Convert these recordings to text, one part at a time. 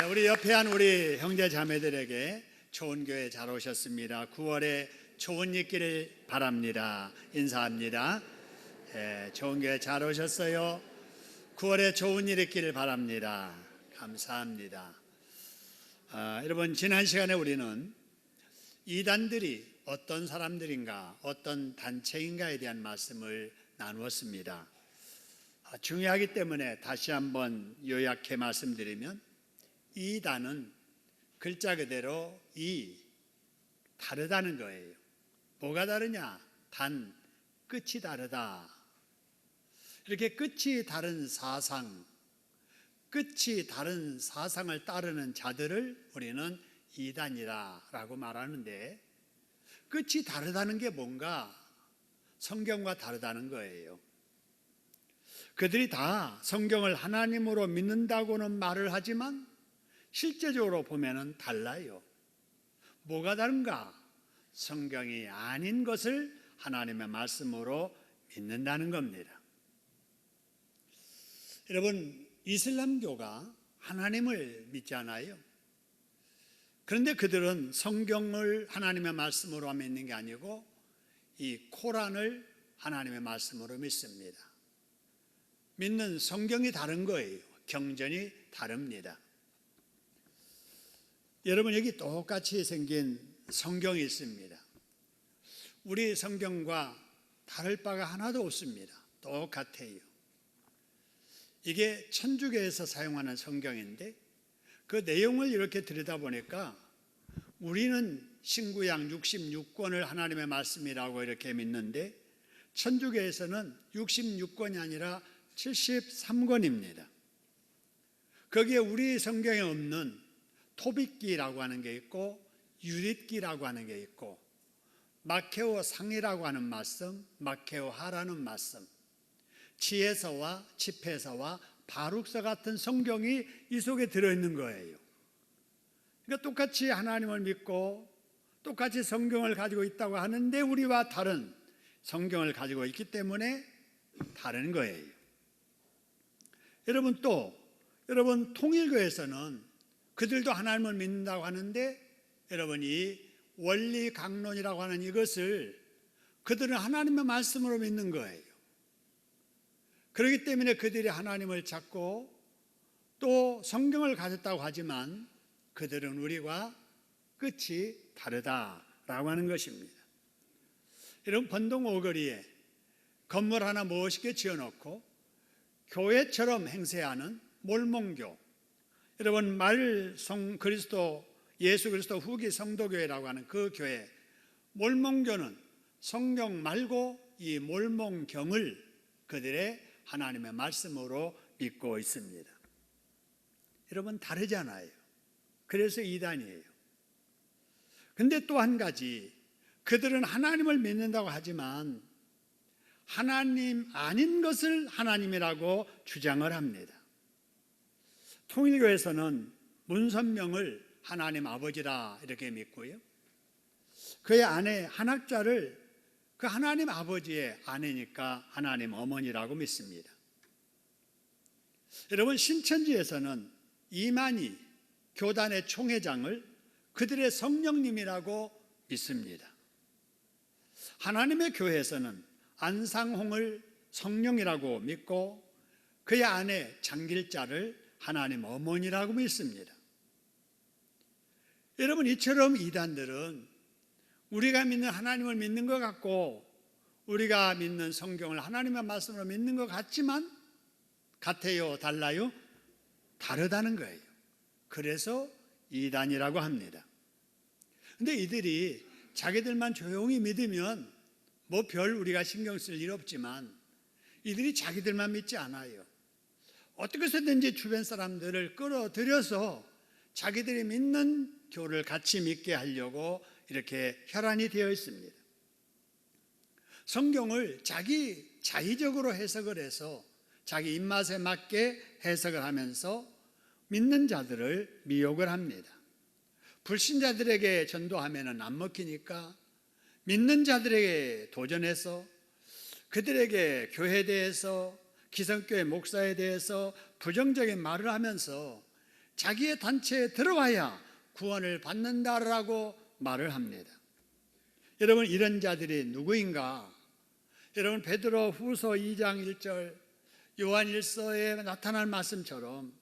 우리 옆에 우리 형제 자매들에게 좋은 교회 잘 오셨습니다. 9월에 좋은 일 있기를 바랍니다. 인사합니다. 좋은 교회 잘 오셨어요. 9월에 좋은 일 있기를 바랍니다. 감사합니다. 여러분, 지난 시간에 우리는 이단들이 어떤 사람들인가, 어떤 단체인가에 대한 말씀을 나누었습니다. 중요하기 때문에 다시 한번 요약해 말씀드리면, 이단은 글자 그대로 다르다는 거예요. 뭐가 다르냐? 끝이 다르다. 이렇게 끝이 다른 사상, 끝이 다른 사상을 따르는 자들을 우리는 이단이라고 말하는데, 끝이 다르다는 게 뭔가? 성경과 다르다는 거예요. 그들이 다 성경을 하나님으로 믿는다고는 말을 하지만 실제적으로 보면은 달라요. 뭐가 다른가? 성경이 아닌 것을 하나님의 말씀으로 믿는다는 겁니다. 여러분, 이슬람교가 하나님을 믿잖아요. 그런데 그들은 성경을 하나님의 말씀으로 믿는 게 아니고 이 코란을 하나님의 말씀으로 믿습니다. 믿는 성경이 다른 거예요. 경전이 다릅니다. 여러분, 여기 똑같이 생긴 성경이 있습니다. 우리 성경과 다를 바가 하나도 없습니다. 똑같아요. 이게 천주교에서 사용하는 성경인데, 그 내용을 이렇게 들여다보니까 우리는 신구약 66권을 하나님의 말씀이라고 이렇게 믿는데, 천주교에서는 66권이 아니라 73권입니다. 거기에 우리 성경에 없는 토빗기라고 하는 게 있고, 유릿기라고 하는 게 있고, 마케오 상이라고 하는 말씀, 마케오 하라는 말씀, 지혜서와 집회서와 바룩서 같은 성경이 이 속에 들어있는 거예요. 그러니까 똑같이 하나님을 믿고 똑같이 성경을 가지고 있다고 하는데 우리와 다른 성경을 가지고 있기 때문에 다른 거예요. 여러분 통일교에서는 그들도 하나님을 믿는다고 하는데, 여러분이 원리 강론이라고 하는 이것을 그들은 하나님의 말씀으로 믿는 거예요. 그렇기 때문에 그들이 하나님을 찾고 또 성경을 가졌다고 하지만 그들은 우리와 끝이 다르다라고 하는 것입니다. 여러분, 번동 오거리에 건물 하나 멋있게 지어놓고 교회처럼 행세하는 몰몬교, 여러분 예수 그리스도 후기 성도교회라고 하는 그 교회, 몰몬교는 성경 말고 이 몰몬경을 그들의 하나님의 말씀으로 믿고 있습니다. 여러분, 다르잖아요. 그래서 이단이에요. 근데 또 한 가지, 그들은 하나님을 믿는다고 하지만 하나님 아닌 것을 하나님이라고 주장을 합니다. 통일교에서는 문선명을 하나님 아버지라 이렇게 믿고요, 그의 아내 한학자를 그 하나님 아버지의 아내니까 하나님 어머니라고 믿습니다. 여러분, 신천지에서는 이만희 교단의 총회장을 그들의 성령님이라고 믿습니다. 하나님의 교회에서는 안상홍을 성령이라고 믿고 그의 아내 장길자를 하나님 어머니라고 믿습니다. 여러분, 이처럼 이단들은 우리가 믿는 하나님을 믿는 것 같고 우리가 믿는 성경을 하나님의 말씀으로 믿는 것 같지만 같아요? 달라요? 다르다는 거예요. 그래서 이단이라고 합니다. 근데 이들이 자기들만 조용히 믿으면 별 우리가 신경 쓸 일 없지만 이들이 자기들만 믿지 않아요. 어떻게 해서든지 주변 사람들을 끌어들여서 자기들이 믿는 교를 같이 믿게 하려고 이렇게 혈안이 되어 있습니다. 성경을 자의적으로 해석을 해서 자기 입맛에 맞게 해석을 하면서 믿는 자들을 미혹을 합니다. 불신자들에게 전도하면 안 먹히니까 믿는 자들에게 도전해서 그들에게 교회에 대해서, 기성교회 목사에 대해서 부정적인 말을 하면서 자기의 단체에 들어와야 구원을 받는다라고 말을 합니다. 여러분, 이런 자들이 누구인가? 여러분, 베드로 후서 2장 1절, 요한 1서에 나타난 말씀처럼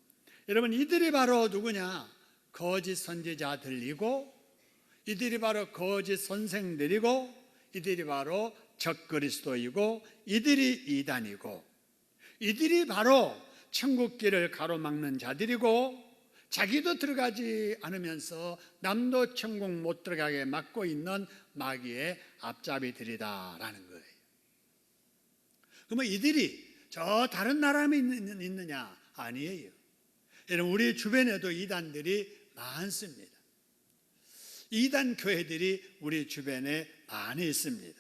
여러분, 이들이 바로 누구냐? 거짓 선지자들이고, 이들이 바로 거짓 선생들이고, 이들이 바로 적그리스도이고, 이들이 이단이고, 이들이 바로 천국길을 가로막는 자들이고, 자기도 들어가지 않으면서 남도 천국 못 들어가게 막고 있는 마귀의 앞잡이들이다라는 거예요. 그러면 이들이 저 다른 나라에 있느냐? 아니에요. 여러분, 우리 주변에도 이단들이 많습니다. 이단 교회들이 우리 주변에 많이 있습니다.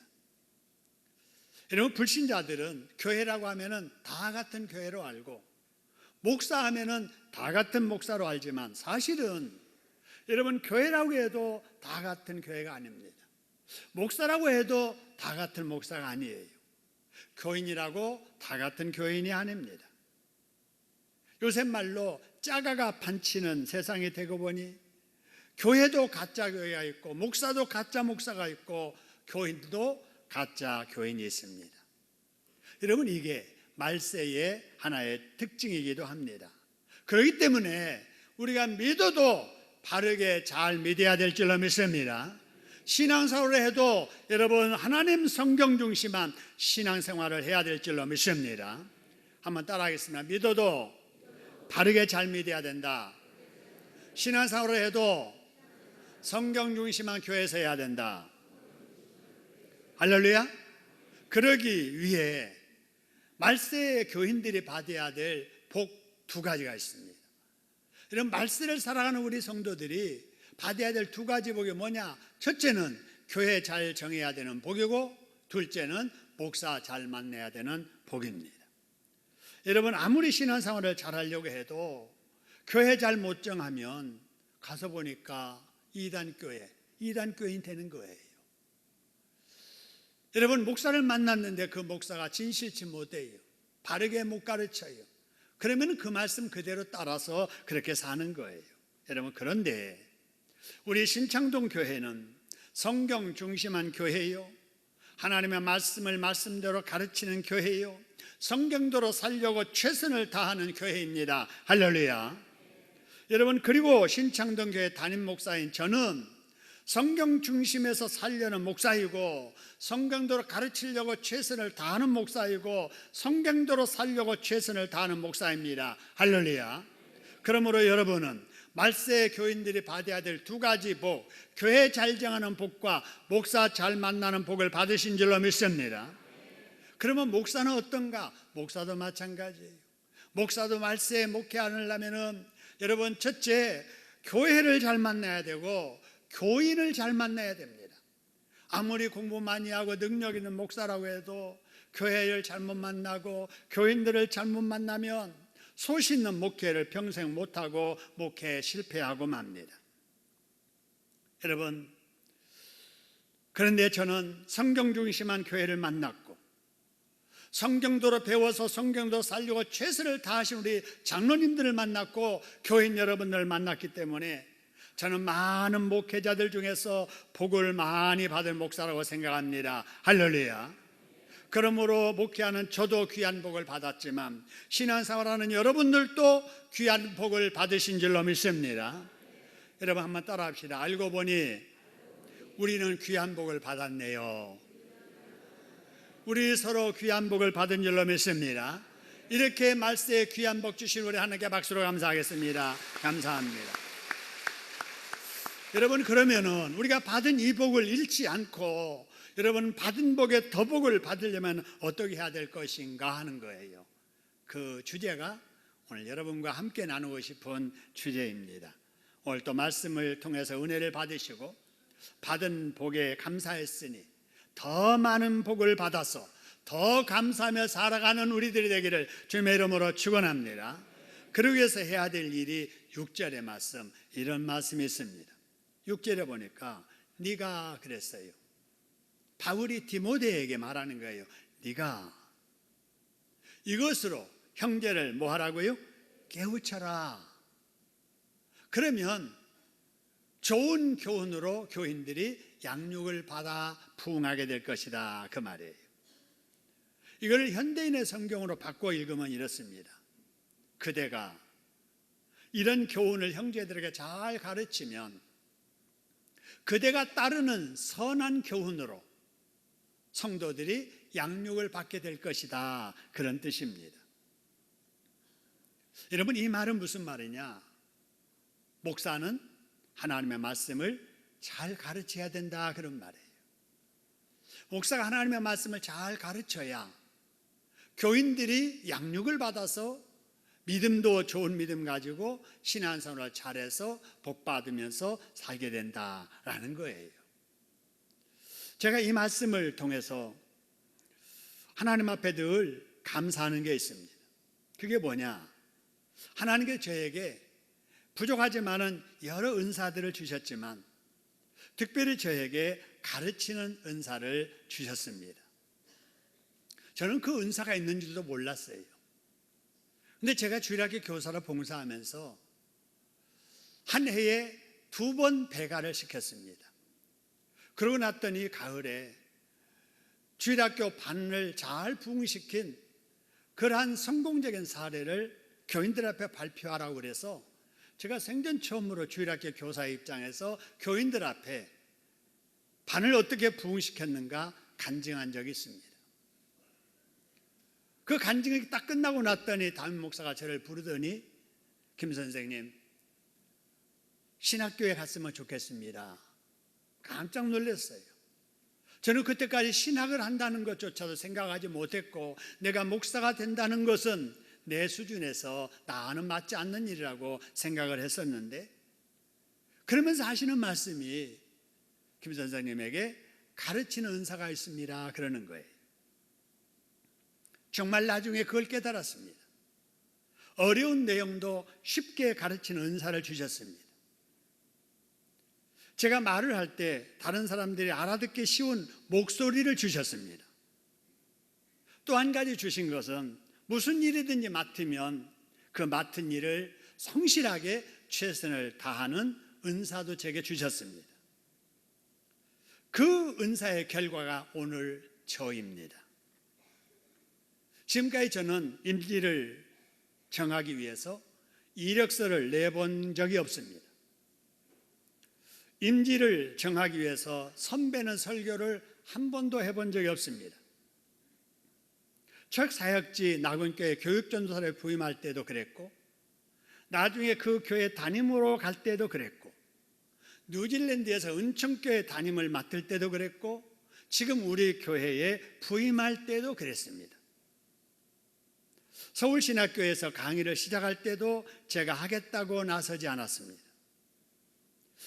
여러분, 불신자들은 교회라고 하면은 다 같은 교회로 알고, 목사 하면은 다 같은 목사로 알지만 사실은 여러분, 교회라고 해도 다 같은 교회가 아닙니다. 목사라고 해도 다 같은 목사가 아니에요. 교인이라고 다 같은 교인이 아닙니다. 요새 말로 짜가가 판치는 세상이 되고 보니 교회도 가짜 교회가 있고, 목사도 가짜 목사가 있고, 교인도 가짜 교인이 있습니다. 여러분, 이게 말세의 하나의 특징이기도 합니다. 그렇기 때문에 우리가 믿어도 바르게 잘 믿어야 될 줄로 믿습니다. 신앙생활을 해도 여러분, 하나님 성경 중심한 신앙생활을 해야 될 줄로 믿습니다. 한번 따라하겠습니다. 믿어도 바르게 잘 믿어야 된다. 신앙생활을 해도 성경 중심한 교회에서 해야 된다. 할렐루야. 그러기 위해 말세의 교인들이 받아야 될 복 두 가지가 있습니다. 이런 말세를 살아가는 우리 성도들이 받아야 될 두 가지 복이 뭐냐? 첫째는 교회 잘 정해야 되는 복이고, 둘째는 목사 잘 만나야 되는 복입니다. 여러분, 아무리 신앙생활을 잘 하려고 해도 교회 잘 못 정하면 가서 보니까 이단교인 되는 거예요. 여러분, 목사를 만났는데 그 목사가 진실치 못해요. 바르게 못 가르쳐요. 그러면 그 말씀 그대로 따라서 그렇게 사는 거예요. 여러분, 그런데 우리 신창동 교회는 성경 중심한 교회요, 하나님의 말씀을 말씀대로 가르치는 교회요, 성경대로 살려고 최선을 다하는 교회입니다. 할렐루야. 여러분, 그리고 신창동 교회 담임 목사인 저는 성경 중심에서 살려는 목사이고, 성경대로 가르치려고 최선을 다하는 목사이고, 성경대로 살려고 최선을 다하는 목사입니다. 할렐루야. 그러므로 여러분은 말세 교인들이 받아야 될 두 가지 복, 교회 잘 정하는 복과 목사 잘 만나는 복을 받으신 줄로 믿습니다. 그러면 목사는 어떤가? 목사도 마찬가지예요. 목사도 말세에 목회하려면은 여러분, 첫째, 교회를 잘 만나야 되고 교인을 잘 만나야 됩니다. 아무리 공부 많이 하고 능력 있는 목사라고 해도 교회를 잘못 만나고 교인들을 잘못 만나면 소신 있는 목회를 평생 못하고 목회에 실패하고 맙니다. 여러분, 그런데 저는 성경 중심한 교회를 만났고, 성경도로 배워서 성경도 살려고 최선을 다하신 우리 장로님들을 만났고, 교인 여러분들을 만났기 때문에 저는 많은 목회자들 중에서 복을 많이 받은 목사라고 생각합니다. 할렐루야. 그러므로 목회하는 저도 귀한 복을 받았지만 신앙생활하는 여러분들도 귀한 복을 받으신 줄로 믿습니다. 여러분, 한번 따라합시다. 알고 보니 우리는 귀한 복을 받았네요. 우리 서로 귀한 복을 받은 줄로 믿습니다. 이렇게 말세에 귀한 복 주신 우리 하나님께 박수로 감사하겠습니다. 감사합니다. 여러분, 그러면은 우리가 받은 이 복을 잃지 않고 여러분, 받은 복에 더 복을 받으려면 어떻게 해야 될 것인가 하는 거예요. 그 주제가 오늘 여러분과 함께 나누고 싶은 주제입니다. 오늘 또 말씀을 통해서 은혜를 받으시고 받은 복에 감사했으니 더 많은 복을 받아서 더 감사하며 살아가는 우리들이 되기를 주님의 이름으로 축원합니다. 그러기 위해서 해야 될 일이 6절의 말씀, 이런 말씀이 있습니다. 6절에 보니까 네가 그랬어요. 바울이 디모데에게 말하는 거예요. 네가 이것으로 형제를 뭐 하라고요? 깨우쳐라. 그러면 좋은 교훈으로 교인들이 양육을 받아 부흥하게 될 것이다, 그 말이에요. 이걸 현대인의 성경으로 바꿔 읽으면 이렇습니다. 그대가 이런 교훈을 형제들에게 잘 가르치면 그대가 따르는 선한 교훈으로 성도들이 양육을 받게 될 것이다, 그런 뜻입니다. 여러분, 이 말은 무슨 말이냐? 목사는 하나님의 말씀을 잘 가르쳐야 된다, 그런 말이에요. 목사가 하나님의 말씀을 잘 가르쳐야 교인들이 양육을 받아서 믿음도 좋은 믿음 가지고 신앙생활을 잘해서 복 받으면서 살게 된다라는 거예요. 제가 이 말씀을 통해서 하나님 앞에 늘 감사하는 게 있습니다. 그게 뭐냐? 하나님께 저에게 부족하지만은 여러 은사들을 주셨지만 특별히 저에게 가르치는 은사를 주셨습니다. 저는 그 은사가 있는 줄도 몰랐어요. 근데 제가 주일학교 교사로 봉사하면서 한 해에 2번 배가를 시켰습니다. 그러고 났더니 가을에 주일학교 반을 잘 부흥시킨 그러한 성공적인 사례를 교인들 앞에 발표하라고 그래서 제가 생전 처음으로 주일학교 교사의 입장에서 교인들 앞에 반을 어떻게 부흥시켰는가 간증한 적이 있습니다. 그 간증이 딱 끝나고 났더니 담임 목사가 저를 부르더니 김 선생님, 신학교에 갔으면 좋겠습니다. 깜짝 놀랐어요. 저는 그때까지 신학을 한다는 것조차도 생각하지 못했고 내가 목사가 된다는 것은 내 수준에서 나와는 맞지 않는 일이라고 생각을 했었는데, 그러면서 하시는 말씀이 김 선생님에게 가르치는 은사가 있습니다, 그러는 거예요. 정말 나중에 그걸 깨달았습니다. 어려운 내용도 쉽게 가르치는 은사를 주셨습니다. 제가 말을 할 때 다른 사람들이 알아듣기 쉬운 목소리를 주셨습니다. 또 한 가지 주신 것은 무슨 일이든지 맡으면 그 맡은 일을 성실하게 최선을 다하는 은사도 제게 주셨습니다. 그 은사의 결과가 오늘 저입니다. 지금까지 저는 임지를 정하기 위해서 이력서를 내본 적이 없습니다. 임지를 정하기 위해서 선배는 설교를 한 번도 해본 적이 없습니다. 첫 사역지 낙원교회 교육전도사를 부임할 때도 그랬고, 나중에 그 교회 담임으로 갈 때도 그랬고, 뉴질랜드에서 은총교회 담임을 맡을 때도 그랬고, 지금 우리 교회에 부임할 때도 그랬습니다. 서울신학교에서 강의를 시작할 때도 제가 하겠다고 나서지 않았습니다.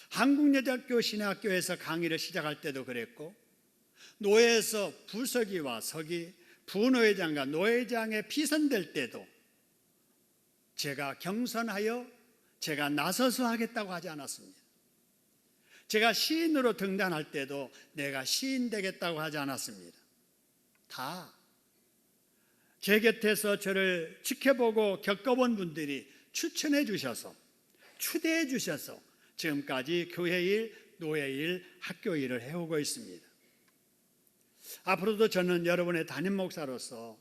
한국여자학교 신학교에서 강의를 시작할 때도 그랬고, 노회에서 부서기와 서기, 부노회장과 노회장에 피선될 때도 제가 경선하여 제가 나서서 하겠다고 하지 않았습니다. 제가 시인으로 등단할 때도 내가 시인 되겠다고 하지 않았습니다. 다 제 곁에서 저를 지켜보고 겪어본 분들이 추천해 주셔서, 추대해 주셔서 지금까지 교회 일, 노예 일, 학교 일을 해오고 있습니다. 앞으로도 저는 여러분의 담임 목사로서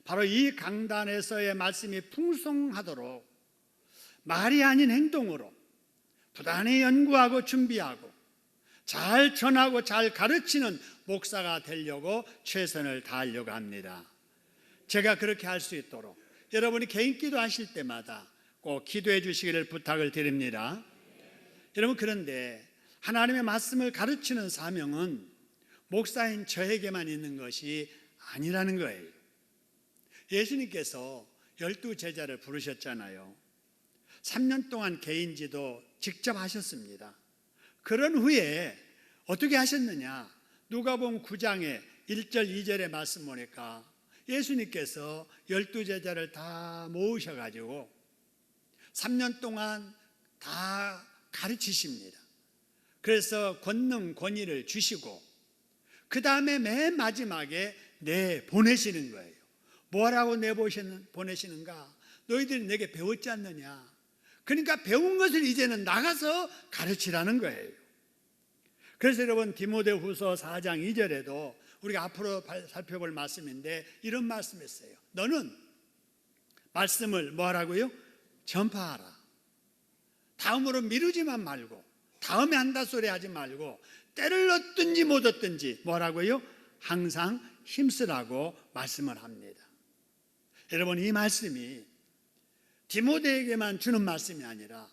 바로 이 강단에서의 말씀이 풍성하도록 말이 아닌 행동으로 부단히 연구하고 준비하고 잘 전하고 잘 가르치는 목사가 되려고 최선을 다하려고 합니다. 제가 그렇게 할 수 있도록 여러분이 개인 기도하실 때마다 꼭 기도해 주시기를 부탁을 드립니다. 여러분, 그런데 하나님의 말씀을 가르치는 사명은 목사인 저에게만 있는 것이 아니라는 거예요. 예수님께서 12제자를 부르셨잖아요. 3년 동안 개인지도 직접 하셨습니다. 그런 후에 어떻게 하셨느냐? 누가복음 9장에 1절 2절의 말씀 보니까 예수님께서 12제자를 다 모으셔가지고 3년 동안 다 가르치십니다. 그래서 권능, 권위를 주시고 그 다음에 맨 마지막에 내보내시는 거예요. 뭐라고 내보내시는가? 너희들이 내게 배웠지 않느냐? 그러니까 배운 것을 이제는 나가서 가르치라는 거예요. 그래서 여러분 디모데후서 4장 2절에도 우리가 앞으로 살펴볼 말씀인데 이런 말씀이 있어요. 너는 말씀을 뭐 하라고요? 전파하라. 다음으로 미루지만 말고, 다음에 한다 소리 하지 말고, 때를 얻든지 못 얻든지 뭐라고요? 항상 힘쓰라고 말씀을 합니다. 여러분, 이 말씀이 디모데에게만 주는 말씀이 아니라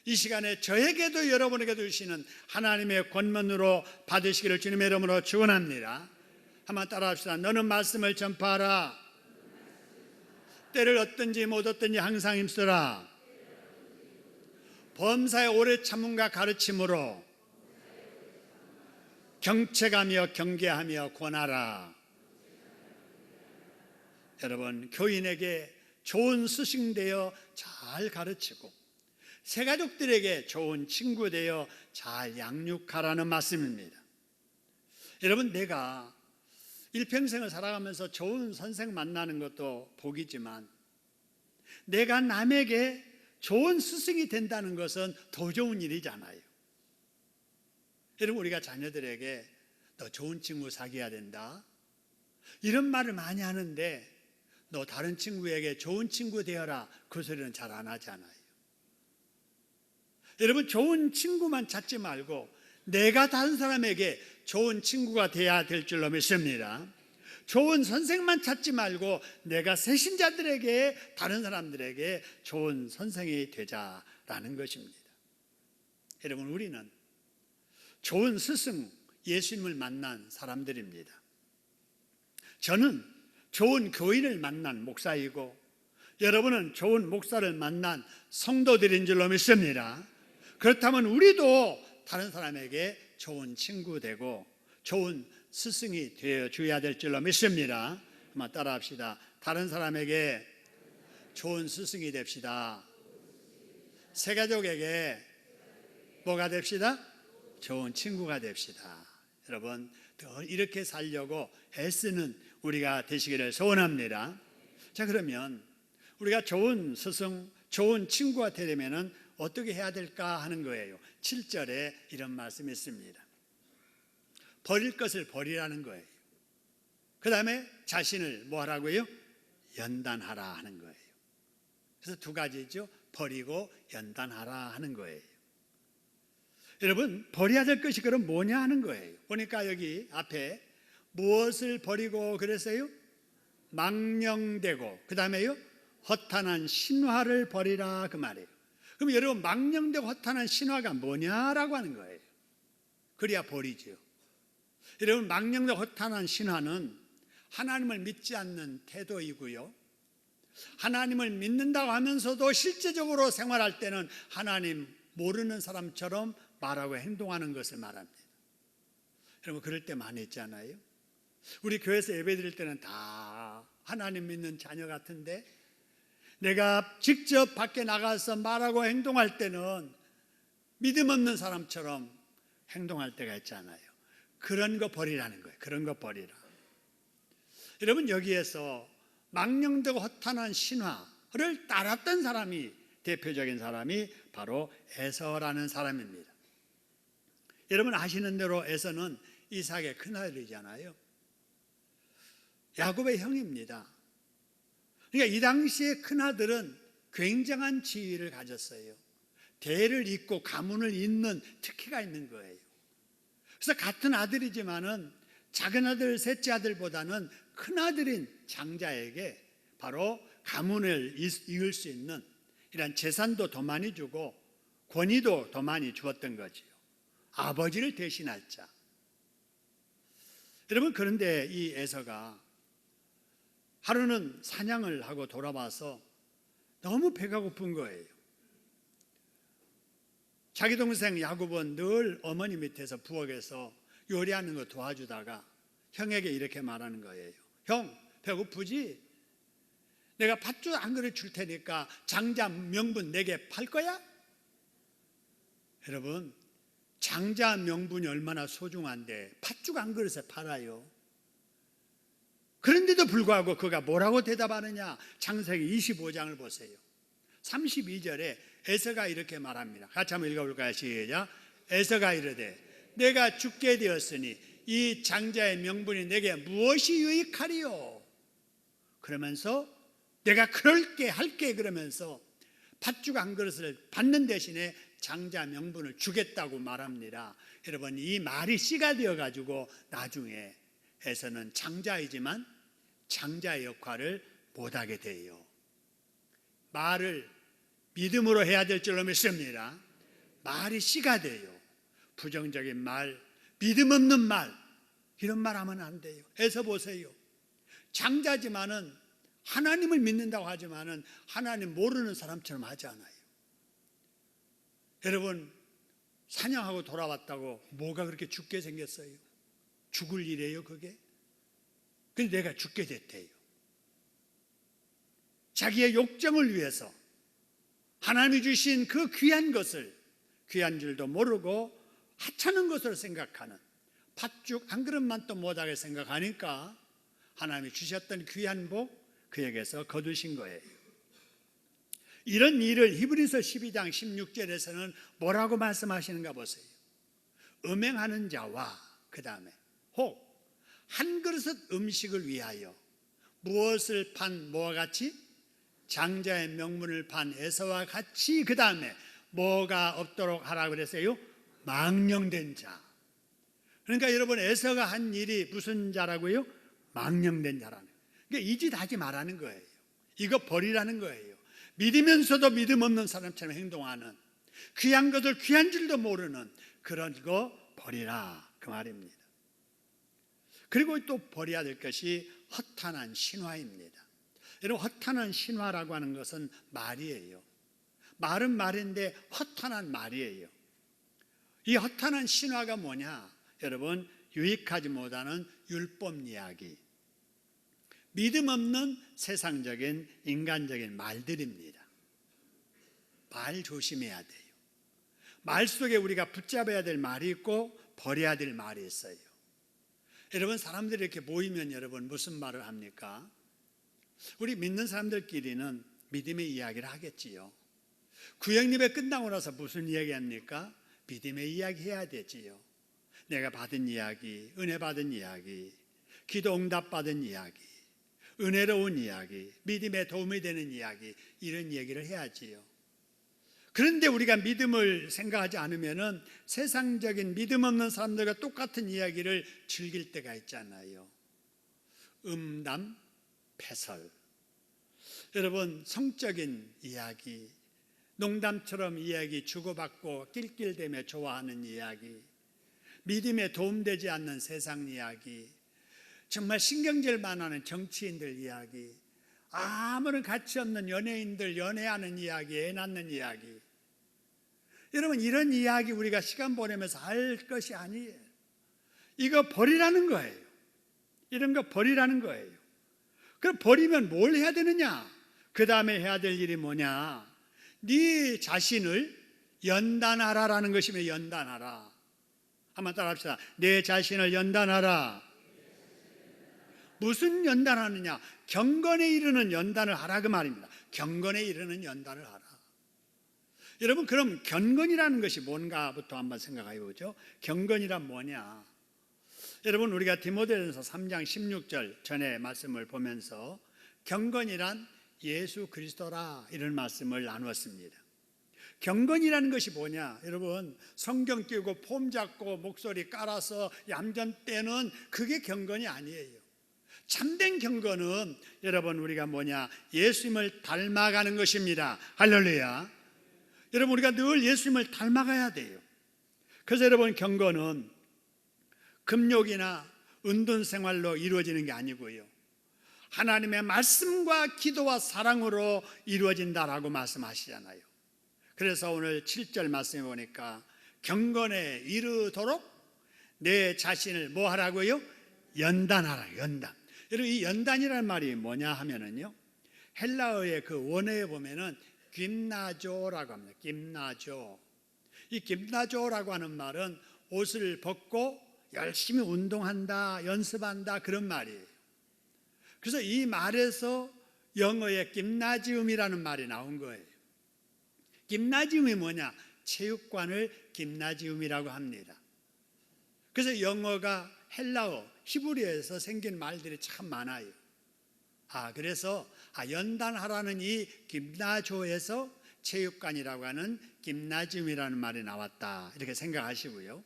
이 시간에 저에게도 여러분에게도 주시는 하나님의 권면으로 받으시기를 주님의 이름으로 축원합니다. 한번 따라합시다. 너는 말씀을 전파하라. 때를 얻든지 못 얻든지 항상 힘쓰라. 범사에 오래 참음과 가르침으로 경책하며 경계하며 권하라. 여러분, 교인에게 좋은 스승 되어 잘 가르치고 새가족들에게 좋은 친구 되어 잘 양육하라는 말씀입니다. 여러분, 내가 일평생을 살아가면서 좋은 선생 만나는 것도 복이지만 내가 남에게 좋은 스승이 된다는 것은 더 좋은 일이잖아요. 여러분, 우리가 자녀들에게 너 좋은 친구 사귀어야 된다 이런 말을 많이 하는데 너 다른 친구에게 좋은 친구 되어라 그 소리는 잘 안 하잖아요. 여러분, 좋은 친구만 찾지 말고 내가 다른 사람에게 좋은 친구가 돼야 될 줄로 믿습니다. 좋은 선생만 찾지 말고 내가 세신자들에게, 다른 사람들에게 좋은 선생이 되자라는 것입니다. 여러분, 우리는 좋은 스승 예수님을 만난 사람들입니다. 저는 좋은 교인을 만난 목사이고 여러분은 좋은 목사를 만난 성도들인 줄로 믿습니다. 그렇다면 우리도 다른 사람에게 좋은 친구 되고 좋은 스승이 되어줘야 될 줄로 믿습니다. 한번 따라합시다. 다른 사람에게 좋은 스승이 됩시다. 새가족에게 뭐가 됩시다? 좋은 친구가 됩시다. 여러분, 이렇게 살려고 애쓰는 우리가 되시기를 소원합니다. 자, 그러면 우리가 좋은 스승, 좋은 친구가 되려면 어떻게 해야 될까 하는 거예요. 7절에 이런 말씀이 있습니다. 버릴 것을 버리라는 거예요. 그 다음에 자신을 뭐 하라고요? 연단하라 하는 거예요. 그래서 두 가지죠. 버리고 연단하라 하는 거예요. 여러분, 버려야 될 것이 그럼 뭐냐 하는 거예요. 보니까 여기 앞에 무엇을 버리고 그랬어요? 망령되고 그 다음에요? 허탄한 신화를 버리라 그 말이에요. 그럼 여러분, 망령되고 허탄한 신화가 뭐냐라고 하는 거예요. 그래야 버리죠. 여러분, 망령되고 허탄한 신화는 하나님을 믿지 않는 태도이고요, 하나님을 믿는다고 하면서도 실제적으로 생활할 때는 하나님 모르는 사람처럼 말하고 행동하는 것을 말합니다. 여러분, 그럴 때 많이 있잖아요. 우리 교회에서 예배 드릴 때는 다 하나님 믿는 자녀 같은데 내가 직접 밖에 나가서 말하고 행동할 때는 믿음 없는 사람처럼 행동할 때가 있잖아요. 그런 거 버리라는 거예요. 그런 거 버리라. 여러분, 여기에서 망령되고 허탄한 신화를 따랐던 사람이, 대표적인 사람이 바로 에서라는 사람입니다. 여러분 아시는 대로 에서는 이삭의 큰아들이잖아요. 야곱의 형입니다. 그러니까 이 당시에 큰아들은 굉장한 지위를 가졌어요. 대를 잇고 가문을 잇는 특기가 있는 거예요. 그래서 같은 아들이지만은 작은 아들, 셋째 아들보다는 큰아들인 장자에게 바로 가문을 이을 수 있는 이런 재산도 더 많이 주고 권위도 더 많이 주었던 거지요. 아버지를 대신할 자. 여러분, 그런데 이 에서가 하루는 사냥을 하고 돌아와서 너무 배가 고픈 거예요. 자기 동생 야곱은 늘 어머니 밑에서 부엌에서 요리하는 거 도와주다가 형에게 이렇게 말하는 거예요. 형, 배고프지? 내가 팥죽 한 그릇 줄 테니까 장자 명분 내게 팔 거야? 여러분, 장자 명분이 얼마나 소중한데 팥죽 한 그릇에 팔아요. 그런데도 불구하고 그가 뭐라고 대답하느냐? 창세기 25장을 보세요. 32절에 에서가 이렇게 말합니다. 같이 한번 읽어볼까요? 시작. 에서가 이르되 내가 죽게 되었으니 이 장자의 명분이 내게 무엇이 유익하리요? 그러면서 내가 그럴게 할게 그러면서 팥죽 한 그릇을 받는 대신에 장자 명분을 주겠다고 말합니다. 여러분, 이 말이 씨가 되어가지고 나중에 에서는 장자이지만 장자의 역할을 못하게 돼요. 말을 믿음으로 해야 될 줄로 믿습니다. 말이 씨가 돼요. 부정적인 말, 믿음 없는 말, 이런 말 하면 안 돼요. 에서 보세요. 장자지만은 하나님을 믿는다고 하지만은 하나님 모르는 사람처럼 하지 않아요. 여러분, 사냥하고 돌아왔다고 뭐가 그렇게 죽게 생겼어요? 죽을 일이에요 그게? 근데 내가 죽게 됐대요. 자기의 욕정을 위해서 하나님이 주신 그 귀한 것을 귀한 줄도 모르고 하찮은 것으로 생각하는, 팥죽 한 그릇만 또 못하게 생각하니까 하나님이 주셨던 귀한 복 그에게서 거두신 거예요. 이런 일을 히브리서 12장 16절에서는 뭐라고 말씀하시는가 보세요. 음행하는 자와 그 다음에 혹 한 그릇 음식을 위하여 무엇을 판 뭐와 같이? 장자의 명분을 판 에서와 같이 그 다음에 뭐가 없도록 하라고 그랬어요? 망령된 자. 그러니까 여러분, 에서가 한 일이 무슨 자라고요? 망령된 자라는 거예요. 그러니까 이 짓 하지 말라는 거예요. 이거 버리라는 거예요. 믿으면서도 믿음 없는 사람처럼 행동하는, 귀한 것을 귀한 줄도 모르는 그런 거 버리라 그 말입니다. 그리고 또 버려야 될 것이 허탄한 신화입니다. 여러분, 허탄한 신화라고 하는 것은 말이에요. 말은 말인데 허탄한 말이에요. 이 허탄한 신화가 뭐냐? 여러분, 유익하지 못하는 율법 이야기, 믿음 없는 세상적인 인간적인 말들입니다. 말 조심해야 돼요. 말 속에 우리가 붙잡아야 될 말이 있고 버려야 될 말이 있어요. 여러분, 사람들이 이렇게 모이면 여러분 무슨 말을 합니까? 우리 믿는 사람들끼리는 믿음의 이야기를 하겠지요. 구역예배 끝나고 나서 무슨 이야기 합니까? 믿음의 이야기 해야 되지요. 내가 받은 이야기, 은혜 받은 이야기, 기도 응답 받은 이야기, 은혜로운 이야기, 믿음에 도움이 되는 이야기, 이런 얘기를 해야지요. 그런데 우리가 믿음을 생각하지 않으면은 세상적인 믿음 없는 사람들과 똑같은 이야기를 즐길 때가 있잖아요. 음담, 패설. 여러분, 성적인 이야기, 농담처럼 이야기 주고받고 낄낄대며 좋아하는 이야기, 믿음에 도움되지 않는 세상 이야기, 정말 신경질 많아하는 정치인들 이야기, 아무런 가치 없는 연예인들 연애하는 이야기, 애 낳는 이야기. 여러분, 이런 이야기 우리가 시간 보내면서 할 것이 아니에요. 이거 버리라는 거예요. 이런 거 버리라는 거예요. 그럼 버리면 뭘 해야 되느냐? 그 다음에 해야 될 일이 뭐냐? 네 자신을 연단하라라는 것이며, 연단하라. 한번 따라합시다. 내 자신을 연단하라. 무슨 연단하느냐? 경건에 이르는 연단을 하라 그 말입니다. 경건에 이르는 연단을 하라. 여러분, 그럼 경건이라는 것이 뭔가부터 한번 생각해 보죠. 경건이란 뭐냐? 여러분, 우리가 디모데전서 3장 16절 전에 말씀을 보면서 경건이란 예수 그리스도라 이런 말씀을 나누었습니다. 경건이라는 것이 뭐냐? 여러분, 성경 띄우고 폼 잡고 목소리 깔아서 얌전 떼는 그게 경건이 아니에요. 참된 경건은 여러분, 우리가 뭐냐? 예수님을 닮아가는 것입니다. 할렐루야. 여러분, 우리가 늘 예수님을 닮아가야 돼요. 그래서 여러분, 경건은 금욕이나 은둔 생활로 이루어지는 게 아니고요, 하나님의 말씀과 기도와 사랑으로 이루어진다라고 말씀하시잖아요. 그래서 오늘 7절 말씀해 보니까 경건에 이르도록 내 자신을 뭐 하라고요? 연단하라. 연단. 여러분, 이 연단이라는 말이 뭐냐 하면은요, 헬라어의 그 원어에 보면은 김나조라고 합니다. 김나조. 이 김나조라고 하는 말은 옷을 벗고 열심히 운동한다, 연습한다, 그런 말이에요. 그래서 이 말에서 영어의 김나지움이라는 말이 나온 거예요. 김나지움이 뭐냐? 체육관을 김나지움이라고 합니다. 그래서 영어가 헬라어, 히브리어에서 생긴 말들이 참 많아요. 그래서 연단하라는 이 김나조에서 체육관이라고 하는 김나지움이라는 말이 나왔다, 이렇게 생각하시고요.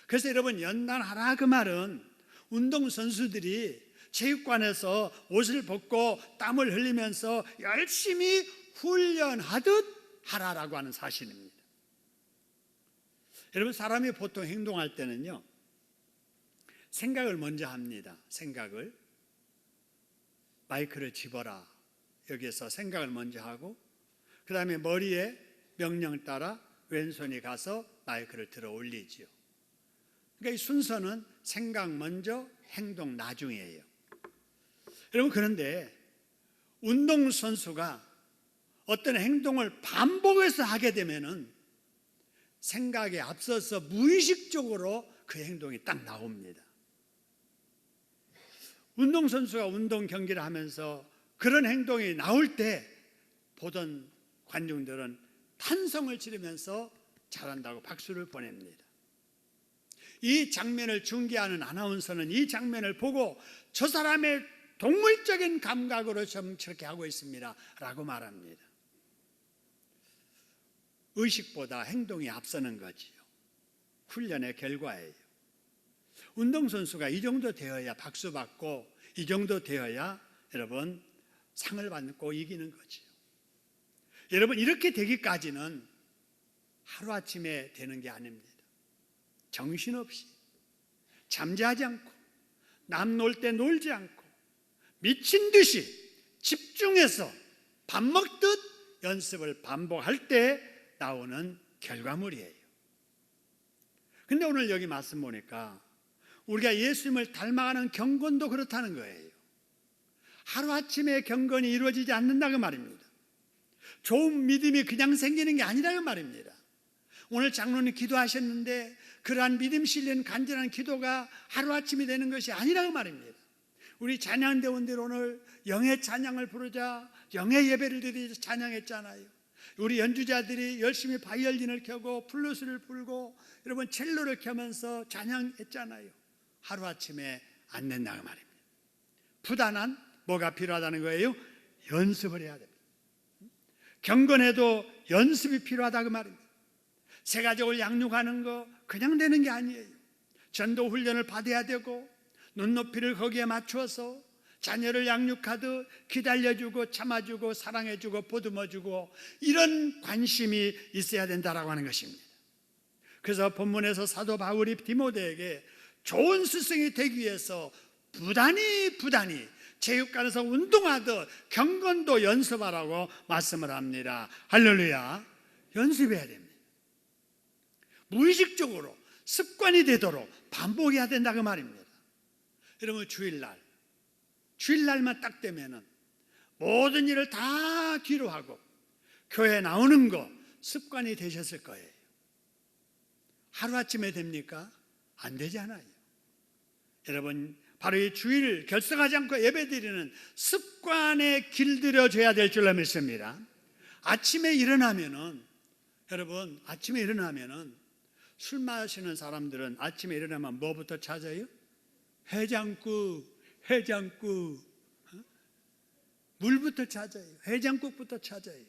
그래서 여러분, 연단하라 그 말은 운동선수들이 체육관에서 옷을 벗고 땀을 흘리면서 열심히 훈련하듯 하라라고 하는 사실입니다. 여러분, 사람이 보통 행동할 때는요, 생각을 먼저 합니다. 생각을. 마이크를 집어라, 여기에서 생각을 먼저 하고, 그 다음에 머리에 명령 따라 왼손이 가서 마이크를 들어 올리지요. 그러니까 이 순서는 생각 먼저, 행동 나중이에요. 여러분, 그런데 운동선수가 어떤 행동을 반복해서 하게 되면은 생각에 앞서서 무의식적으로 그 행동이 딱 나옵니다. 운동선수가 운동 경기를 하면서 그런 행동이 나올 때 보던 관중들은 탄성을 지르면서 잘한다고 박수를 보냅니다. 이 장면을 중계하는 아나운서는 이 장면을 보고 저 사람의 동물적인 감각으로 좀 저렇게 하고 있습니다 라고 말합니다. 의식보다 행동이 앞서는 거지요. 훈련의 결과예요. 운동선수가 이 정도 되어야 박수 받고, 이 정도 되어야 여러분 상을 받고 이기는 거지요. 여러분, 이렇게 되기까지는 하루아침에 되는 게 아닙니다. 정신없이 잠자지 않고 남 놀 때 놀지 않고 미친 듯이 집중해서 밥 먹듯 연습을 반복할 때 나오는 결과물이에요. 근데 오늘 여기 말씀 보니까 우리가 예수님을 닮아가는 경건도 그렇다는 거예요. 하루아침에 경건이 이루어지지 않는다고 말입니다. 좋은 믿음이 그냥 생기는 게 아니라고 말입니다. 오늘 장로님 기도하셨는데 그러한 믿음 실린 간절한 기도가 하루아침이 되는 것이 아니라고 말입니다. 우리 찬양대원들 오늘 영의 찬양을 부르자 영의 예배를 드리자 찬양했잖아요. 우리 연주자들이 열심히 바이올린을 켜고 플루스를 불고 여러분 첼로를 켜면서 찬양했잖아요. 하루아침에 안 된다고 말입니다. 부단한 뭐가 필요하다는 거예요? 연습을 해야 됩니다. 경건해도 연습이 필요하다고 말입니다. 새 가족을 양육하는 거 그냥 되는 게 아니에요. 전도 훈련을 받아야 되고 눈높이를 거기에 맞추어서 자녀를 양육하듯 기다려주고 참아주고 사랑해주고 보듬어주고 이런 관심이 있어야 된다라고 하는 것입니다. 그래서 본문에서 사도 바울이 디모데에게 좋은 스승이 되기 위해서 부단히 체육관에서 운동하듯 경건도 연습하라고 말씀을 합니다. 할렐루야. 연습해야 됩니다. 무의식적으로 습관이 되도록 반복해야 된다고 말입니다. 여러분, 주일날만 딱 되면은 모든 일을 다 뒤로 하고 교회 나오는 거 습관이 되셨을 거예요. 하루아침에 됩니까? 안 되잖아요. 여러분, 바로 이 주일 결석하지 않고 예배드리는 습관에 길들여져야 될 줄로 믿습니다. 아침에 일어나면은 여러분, 아침에 일어나면은 술 마시는 사람들은 아침에 일어나면 뭐부터 찾아요? 해장국, 물부터 찾아요. 해장국부터 찾아요.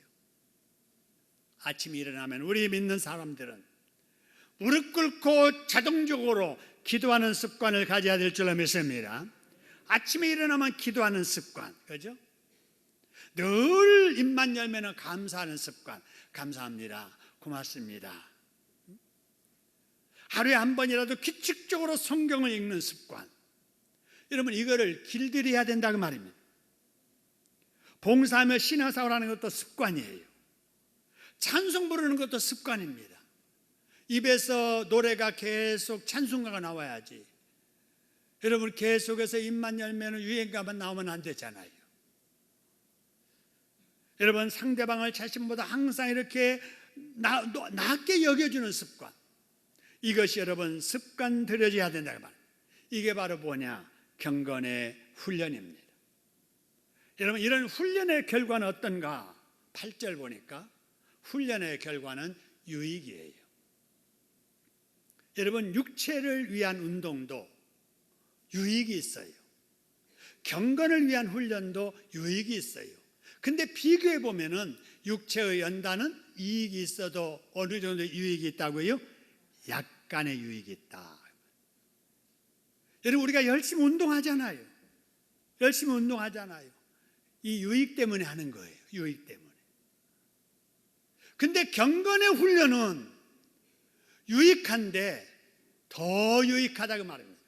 아침에 일어나면 우리 믿는 사람들은 무릎 꿇고 자동적으로 기도하는 습관을 가져야 될 줄로 믿습니다. 아침에 일어나면 기도하는 습관, 그죠? 늘 입만 열면 감사하는 습관. 감사합니다. 고맙습니다. 하루에 한 번이라도 규칙적으로 성경을 읽는 습관. 여러분, 이거를 길들여야 된다고 말입니다. 봉사하며 신앙생활하는 것도 습관이에요. 찬송 부르는 것도 습관입니다. 입에서 노래가 계속 찬송가가 나와야지. 여러분, 계속해서 입만 열면 유행가만 나오면 안 되잖아요. 여러분, 상대방을 자신보다 항상 이렇게 낮게 여겨주는 습관. 이것이 여러분 습관 들여져야 된다고 말입니다. 이게 바로 뭐냐? 경건의 훈련입니다. 여러분, 이런 훈련의 결과는 어떤가? 8절 보니까 훈련의 결과는 유익이에요. 여러분, 육체를 위한 운동도 유익이 있어요. 경건을 위한 훈련도 유익이 있어요. 근데 비교해 보면은 육체의 연단은 이익이 있어도 어느 정도 유익이 있다고요? 약간의 유익이 있다. 여러분, 우리가 열심히 운동하잖아요. 열심히 운동하잖아요. 이 유익 때문에 하는 거예요. 유익 때문에. 근데 경건의 훈련은 유익한데 더 유익하다고 말합니다.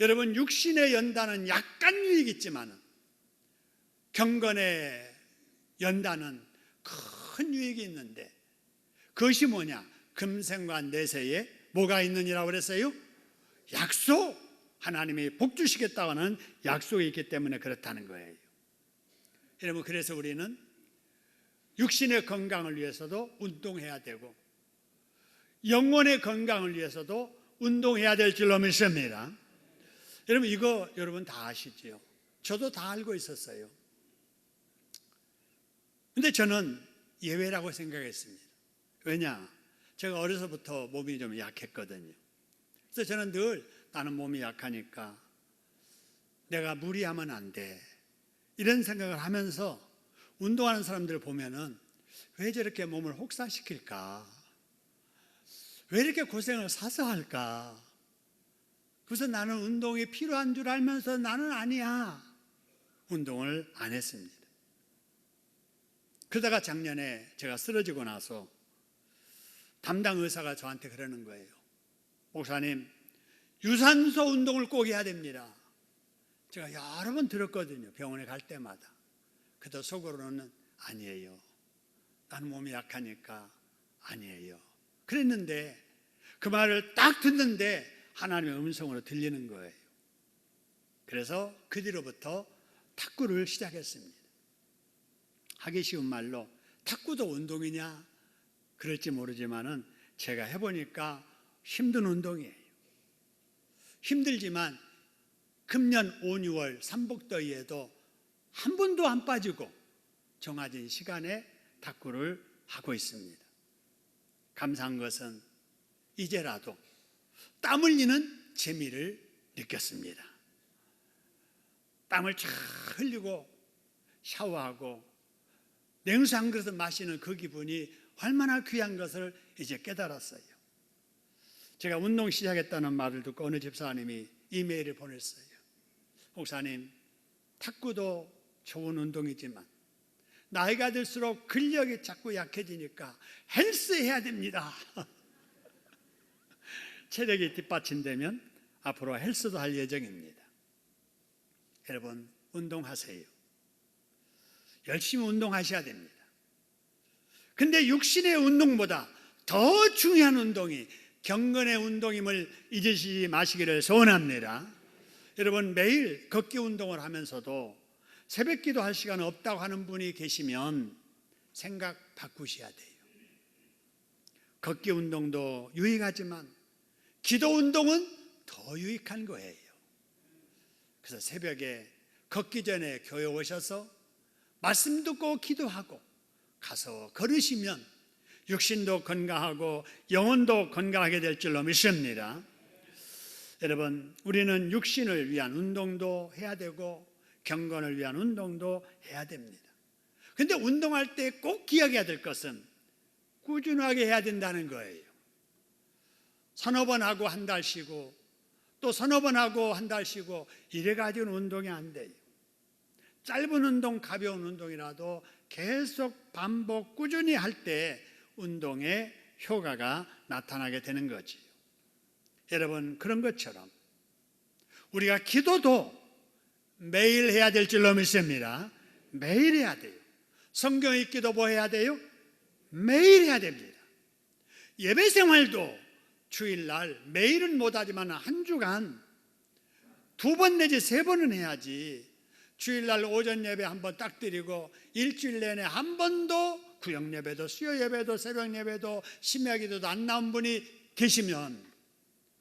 여러분, 육신의 연단은 약간 유익이 있지만 경건의 연단은 큰 유익이 있는데, 그것이 뭐냐? 금생과 내세에 뭐가 있느니라고 그랬어요? 약속! 하나님이 복 주시겠다고 하는 약속이 있기 때문에 그렇다는 거예요. 여러분, 그래서 우리는 육신의 건강을 위해서도 운동해야 되고 영혼의 건강을 위해서도 운동해야 될 줄로 믿습니다. 여러분, 이거 여러분 다 아시죠? 저도 다 알고 있었어요. 근데 저는 예외라고 생각했습니다. 왜냐? 제가 어려서부터 몸이 좀 약했거든요. 그래서 저는 늘 나는 몸이 약하니까 내가 무리하면 안 돼, 이런 생각을 하면서 운동하는 사람들을 보면은 왜 저렇게 몸을 혹사시킬까? 왜 이렇게 고생을 사서 할까? 그래서 나는 운동이 필요한 줄 알면서 나는 아니야, 운동을 안 했습니다. 그러다가 작년에 제가 쓰러지고 나서 담당 의사가 저한테 그러는 거예요. 목사님, 유산소 운동을 꼭 해야 됩니다. 제가 여러 번 들었거든요, 병원에 갈 때마다. 그래도 속으로는 아니에요, 나는 몸이 약하니까 아니에요, 그랬는데 그 말을 딱 듣는데 하나님의 음성으로 들리는 거예요. 그래서 그 뒤로부터 탁구를 시작했습니다. 하기 쉬운 말로 탁구도 운동이냐 그럴지 모르지만은 제가 해보니까 힘든 운동이에요. 힘들지만 금년 5, 6월 삼복더위에도 한 번도 안 빠지고 정해진 시간에 탁구를 하고 있습니다. 감사한 것은 이제라도 땀 흘리는 재미를 느꼈습니다. 땀을 쫙 흘리고 샤워하고 냉수 한 그릇을 마시는 그 기분이 얼마나 귀한 것을 이제 깨달았어요. 제가 운동 시작했다는 말을 듣고 어느 집사님이 이메일을 보냈어요. 목사님, 탁구도 좋은 운동이지만 나이가 들수록 근력이 자꾸 약해지니까 헬스 해야 됩니다. 체력이 뒷받침되면 앞으로 헬스도 할 예정입니다. 여러분, 운동하세요. 열심히 운동하셔야 됩니다. 근데 육신의 운동보다 더 중요한 운동이 경건의 운동임을 잊으시지 마시기를 소원합니다. 여러분, 매일 걷기 운동을 하면서도 새벽 기도할 시간 없다고 하는 분이 계시면 생각 바꾸셔야 돼요. 걷기 운동도 유익하지만 기도 운동은 더 유익한 거예요. 그래서 새벽에 걷기 전에 교회 오셔서 말씀 듣고 기도하고 가서 걸으시면 육신도 건강하고 영혼도 건강하게 될 줄로 믿습니다. 여러분, 우리는 육신을 위한 운동도 해야 되고 경건을 위한 운동도 해야 됩니다. 그런데 운동할 때 꼭 기억해야 될 것은 꾸준하게 해야 된다는 거예요. 서너 번 하고 한 달 쉬고 또 서너 번 하고 한 달 쉬고 이래가지고는 운동이 안 돼요. 짧은 운동, 가벼운 운동이라도 계속 반복 꾸준히 할 때 운동의 효과가 나타나게 되는 거지요. 여러분, 그런 것처럼 우리가 기도도 매일 해야 될 줄로 믿습니다. 매일 해야 돼요. 성경 읽기도 뭐 해야 돼요? 매일 해야 됩니다. 예배 생활도 주일날 매일은 못하지만 한 주간 2번 내지 3번은 해야지. 주일날 오전 예배 한 번 딱 드리고 일주일 내내 한 번도 구역 예배도 수요 예배도 새벽 예배도 심야 기도도 안 나온 분이 계시면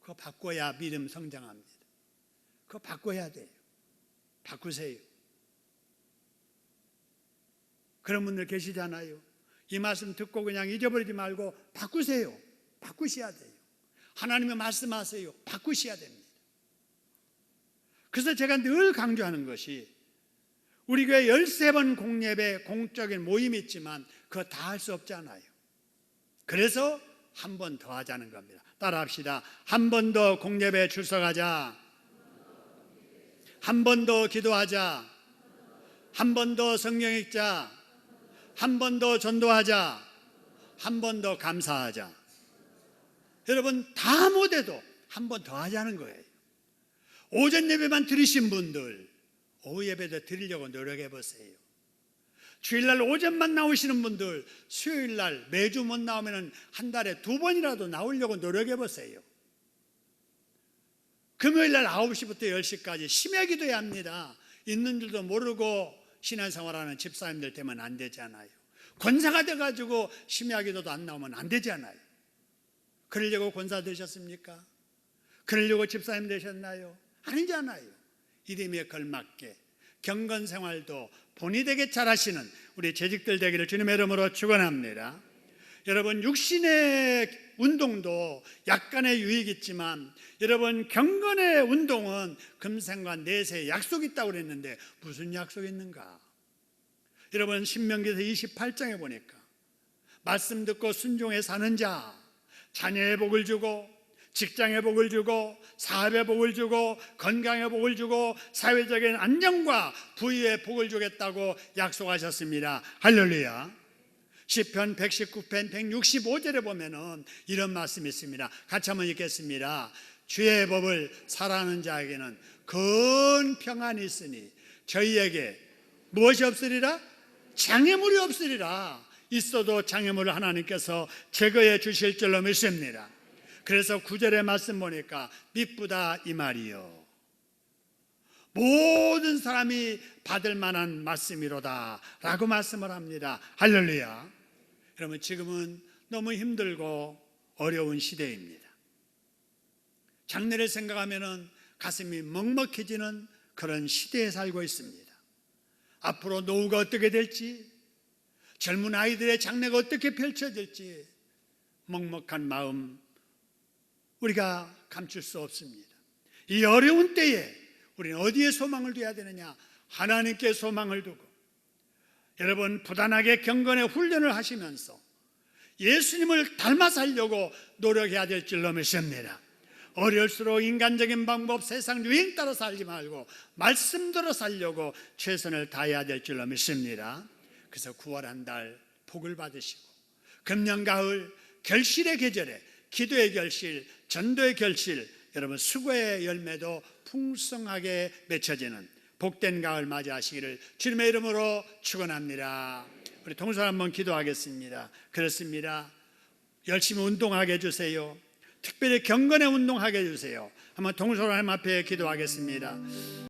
그거 바꿔야 믿음 성장합니다. 그거 바꿔야 돼요. 바꾸세요. 그런 분들 계시잖아요. 이 말씀 듣고 그냥 잊어버리지 말고 바꾸세요. 바꾸셔야 돼요. 하나님의 말씀하세요. 바꾸셔야 됩니다. 그래서 제가 늘 강조하는 것이 우리 교회 13번 공예배 공적인 모임이 있지만 그거 다 할 수 없잖아요. 그래서 한 번 더 하자는 겁니다. 따라합시다. 한 번 더 공예배 출석하자. 한 번 더 기도하자. 한 번 더 성경 읽자. 한 번 더 전도하자. 한 번 더 감사하자. 여러분 다 못해도 한 번 더 하자는 거예요. 오전 예배만 들으신 분들 오후 예배도 드리려고 노력해 보세요. 주일날 오전만 나오시는 분들 수요일날 매주 못 나오면 한 달에 2번이라도 나오려고 노력해 보세요. 금요일날 9시부터 10시까지 심야 기도해야 합니다. 있는 줄도 모르고 신앙생활하는 집사님들 되면 안 되잖아요. 권사가 돼가지고 심야 기도도 안 나오면 안 되잖아요. 그러려고 권사 되셨습니까? 그러려고 집사님 되셨나요? 아니잖아요. 이름에 걸맞게 경건생활도 본의 되게 잘하시는 우리 재직들 되기를 주님의 이름으로 축원합니다. 여러분 육신의 운동도 약간의 유익이 있지만 여러분 경건의 운동은 금생과 내세의 약속이 있다고 그랬는데 무슨 약속이 있는가? 여러분 신명기서 28장에 보니까 말씀 듣고 순종해 사는 자 자녀의 복을 주고 직장의 복을 주고 사업의 복을 주고 건강의 복을 주고 사회적인 안정과 부유의 복을 주겠다고 약속하셨습니다. 할렐루야. 시편 119편 165절에 보면은 이런 말씀이 있습니다. 같이 한번 읽겠습니다. 주의 법을 사랑하는 자에게는 큰 평안이 있으니 저희에게 무엇이 없으리라? 장애물이 없으리라. 있어도 장애물을 하나님께서 제거해 주실 줄로 믿습니다. 그래서 9절의 말씀 보니까 미쁘다 이 말이요 모든 사람이 받을 만한 말씀이로다 라고 말씀을 합니다. 할렐루야. 여러분 지금은 너무 힘들고 어려운 시대입니다. 장래를 생각하면 가슴이 먹먹해지는 그런 시대에 살고 있습니다. 앞으로 노후가 어떻게 될지 젊은 아이들의 장래가 어떻게 펼쳐질지 먹먹한 마음 우리가 감출 수 없습니다. 이 어려운 때에 우리는 어디에 소망을 둬야 되느냐? 하나님께 소망을 두고 여러분 부단하게 경건의 훈련을 하시면서 예수님을 닮아 살려고 노력해야 될 줄로 믿습니다. 어려울수록 인간적인 방법 세상 유행 따라 살지 말고 말씀대로 살려고 최선을 다해야 될 줄로 믿습니다. 그래서 9월 한 달 복을 받으시고 금년 가을 결실의 계절에 기도의 결실, 전도의 결실, 여러분 수고의 열매도 풍성하게 맺혀지는 복된 가을 맞이하시기를 주님의 이름으로 축원합니다. 우리 동서 한번 기도하겠습니다. 그렇습니다. 열심히 운동하게 해주세요. 특별히 경건의 운동하게 해주세요. 한번 동서 하나님 앞에 기도하겠습니다.